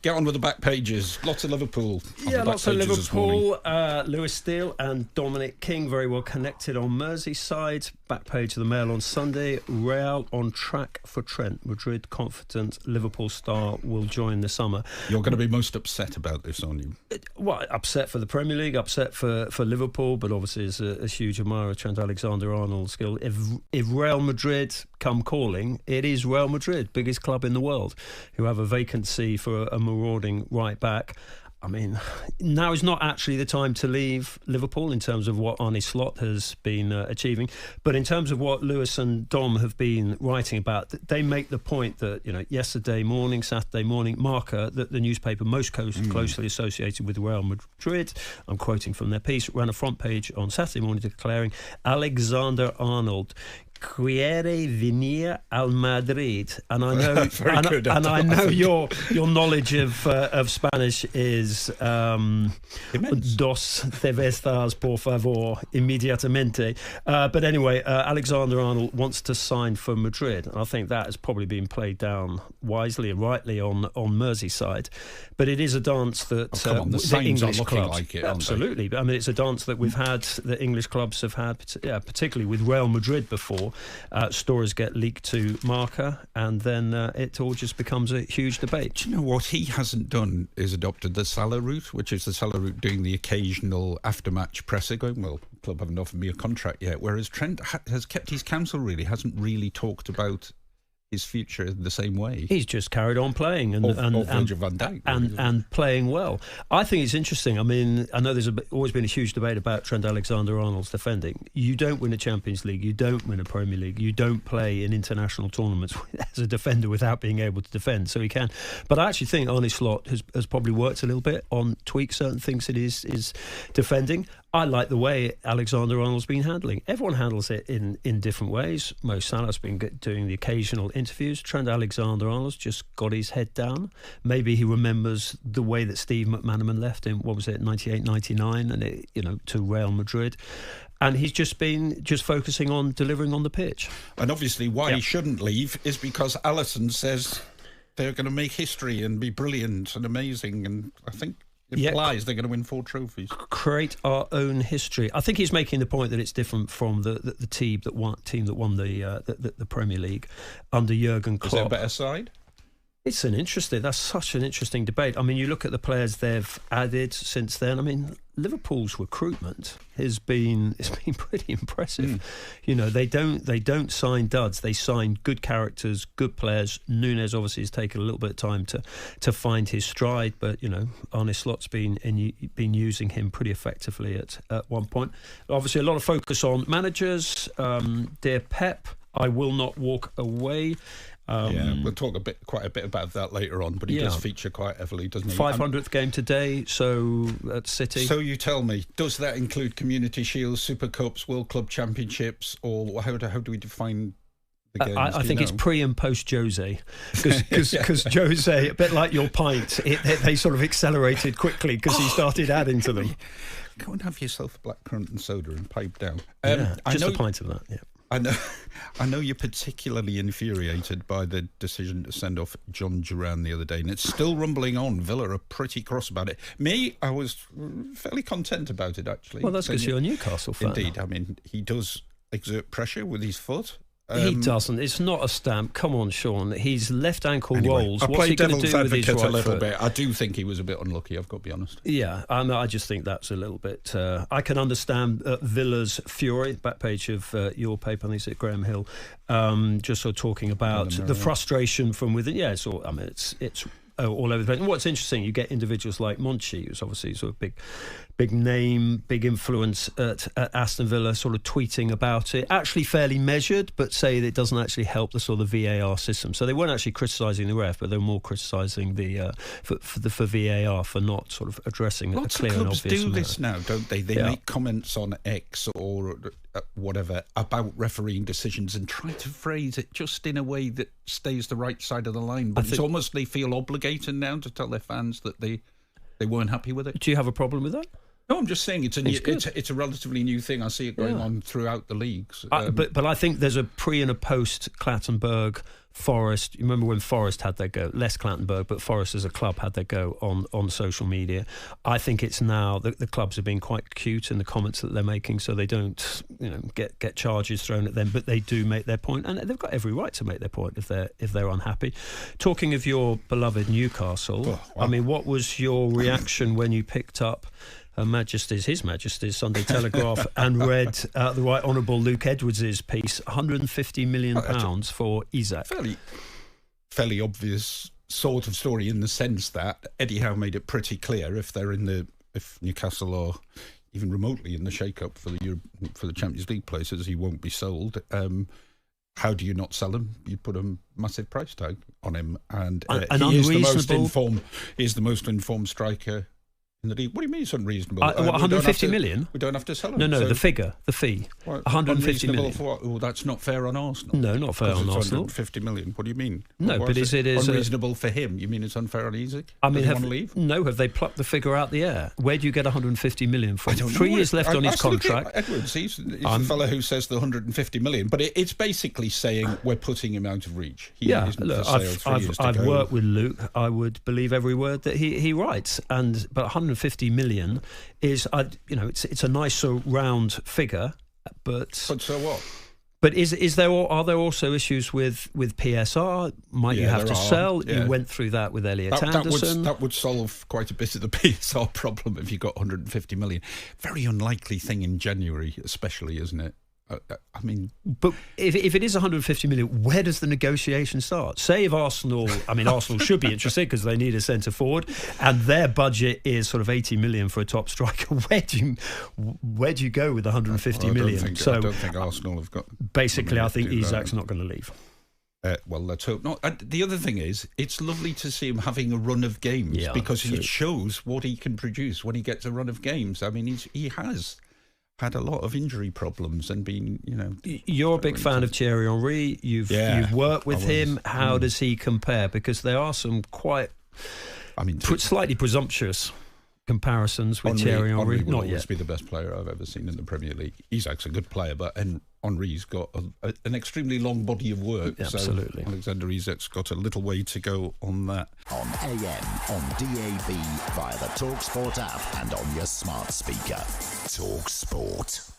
Get on with the back pages. Lots of Liverpool. Yeah, lots of Liverpool. Lewis Steele and Dominic King very well connected on Merseyside. Back page of the Mail on Sunday. Real on track for Trent. Madrid confident Liverpool star will join the summer. You're going to be most upset about this, aren't you? Well, upset for the Premier League, upset for Liverpool, but obviously as a huge admirer of Trent Alexander-Arnold's skill. If Real Madrid come calling, it is Real Madrid, biggest club in the world, who have a vacancy for a marauding right back. I mean, now is not actually the time to leave Liverpool in terms of what Arne Slot has been achieving, but in terms of what Lewis and Dom have been writing about, they make the point that, you know, Saturday morning, Marca, the newspaper most closely associated with Real Madrid, I'm quoting from their piece, ran a front page on Saturday morning declaring Alexander-Arnold quiere venir al Madrid, and I know, I know your knowledge of Spanish is dos cervezas por favor inmediatamente. But anyway, Alexander-Arnold wants to sign for Madrid, and I think that has probably been played down wisely and rightly on Merseyside. But it is a dance that the English clubs like it, absolutely. I mean, it's a dance that we've had, that English clubs have had, particularly with Real Madrid before. Stories get leaked to Marca, and then it all just becomes a huge debate. Do you know what he hasn't done is adopted the Salah route, which is the Salah route doing the occasional after-match presser going, well, the club haven't offered me a contract yet, whereas Trent has kept his counsel, really, hasn't really talked about his future the same way. He's just carried on playing and playing well. I think it's interesting. I mean, I know there's always been a huge debate about Trent Alexander-Arnold's defending. You don't win a Champions League, you don't win a Premier League, you don't play in international tournaments as a defender without being able to defend, so he can. But I actually think Arne Slot has probably worked a little bit on tweak certain things in his defending. I like the way Alexander-Arnold's been handling. Everyone handles it in different ways. Mo Salah's been doing the occasional interviews. Trent Alexander-Arnold's just got his head down. Maybe he remembers the way that Steve McManaman left in, 98, 99, and to Real Madrid. And he's just been focusing on delivering on the pitch. And obviously why he shouldn't leave is because Alisson says they're going to make history and be brilliant and amazing, and I think implies they're going to win 4 trophies. Create our own history. I think he's making the point that it's different from the team that won the Premier League under Jurgen Klopp. Is there a better side? That's such an interesting debate. I mean, you look at the players they've added since then. I mean, Liverpool's recruitment has been pretty impressive. You know, they don't sign duds. They sign good characters, good players. Núñez obviously has taken a little bit of time to find his stride, but Arne Slot's been using him pretty effectively at one point. Obviously, a lot of focus on managers. Dear Pep, I will not walk away. We'll talk quite a bit about that later on, but he does feature quite heavily, doesn't he? 500th game today, so at City. So you tell me, does that include Community Shields, Super Cups, World Club Championships, or how do we define the games? I think it's pre and post Jose, because Jose, a bit like your pint, they sort of accelerated quickly because he started adding to them. Go and have yourself a blackcurrant and soda and pipe down. Just a pint of that, yeah. I know you're particularly infuriated by the decision to send off John Duran the other day, and it's still rumbling on. Villa are pretty cross about it. Me, I was fairly content about it, actually. Well, that's because you're a Newcastle fan. Indeed. I mean, he does exert pressure with his foot. He doesn't. It's not a stamp. Come on, Shaun. His left ankle rolls. What's he going to do with his right a little foot? bit. I do think he was a bit unlucky, I've got to be honest. Yeah, I just think that's a little bit... I can understand Villa's fury. Back page of your paper, I think it's at Graham Hill, just sort of talking about the frustration from within. Yeah, it's all over the place. And what's interesting, you get individuals like Monchi, who's obviously sort of big name, big influence at Aston Villa, sort of tweeting about it, actually fairly measured, but say that it doesn't actually help the sort of VAR system. So they weren't actually criticising the ref, but they were more criticising for VAR for not sort of addressing a clear and obvious. Lots of clubs do this now, don't they? They make comments on X or whatever about refereeing decisions and try to phrase it just in a way that stays the right side of the line. But it's almost they feel obligated now to tell their fans that they weren't happy with it. Do you have a problem with that? No, I'm just saying it's a relatively new thing. I see it going on throughout the leagues. But I think there's a pre and a post Clattenburg Forest, you remember when Forest had their go, less Clattenburg, but Forest as a club had their go on social media. I think it's now the clubs are being quite cute in the comments that they're making, so they don't get charges thrown at them, but they do make their point, and they've got every right to make their point if they're unhappy. Talking of your beloved Newcastle, I mean, what was your reaction when you picked up His Majesty's Sunday Telegraph and read the Right Honourable Luke Edwards' piece, £150 million for Isak? Fairly obvious sort of story in the sense that Eddie Howe made it pretty clear if Newcastle are even remotely in the shake-up for the Champions League places, he won't be sold. How do you not sell him? You put a massive price tag on him, and he is the most informed striker in the league. What do you mean it's unreasonable? 150 million? We don't have to sell him. No, the fee. What, 150 million. For what? Well, that's not fair on Arsenal. No, not fair on Arsenal. 150 million. What do you mean? No, but is it unreasonable for him? You mean it's unfair on Isak? I mean, want to leave? No, have they plucked the figure out the air? Where do you get 150 million from? 3 years left on his contract. Edwards, he's the fellow who says the 150 million, but it's basically saying we're putting him out of reach. I've worked with Luke. I would believe every word that he writes, but 150 million is, it's a nice round figure, but so what? But are there also issues with PSR? Might you have to sell? Yeah. You went through that with Elliot Anderson. That would solve quite a bit of the PSR problem if you got 150 million. Very unlikely thing in January, especially, isn't it? I mean, but if it is 150 million, where does the negotiation start? Say if Arsenal should be interested because they need a centre forward, and their budget is sort of 80 million for a top striker. Where do you go with 150 million? I don't think Arsenal have got. Basically, I think Isak's not going to leave. Well, let's hope not. The other thing is, it's lovely to see him having a run of games because it shows what he can produce when he gets a run of games. I mean, he has had a lot of injury problems and been, You're a big fan of Thierry Henry. You've worked with him. How does he compare? Because there are some slightly presumptuous comparisons with Thierry Henry. Will always be the best player I've ever seen in the Premier League. Isak's a good player, but Henry's got an extremely long body of work. Absolutely. So Alexander Isak's got a little way to go on that. On AM, on DAB, via the talkSPORT app and on your smart speaker. talkSPORT.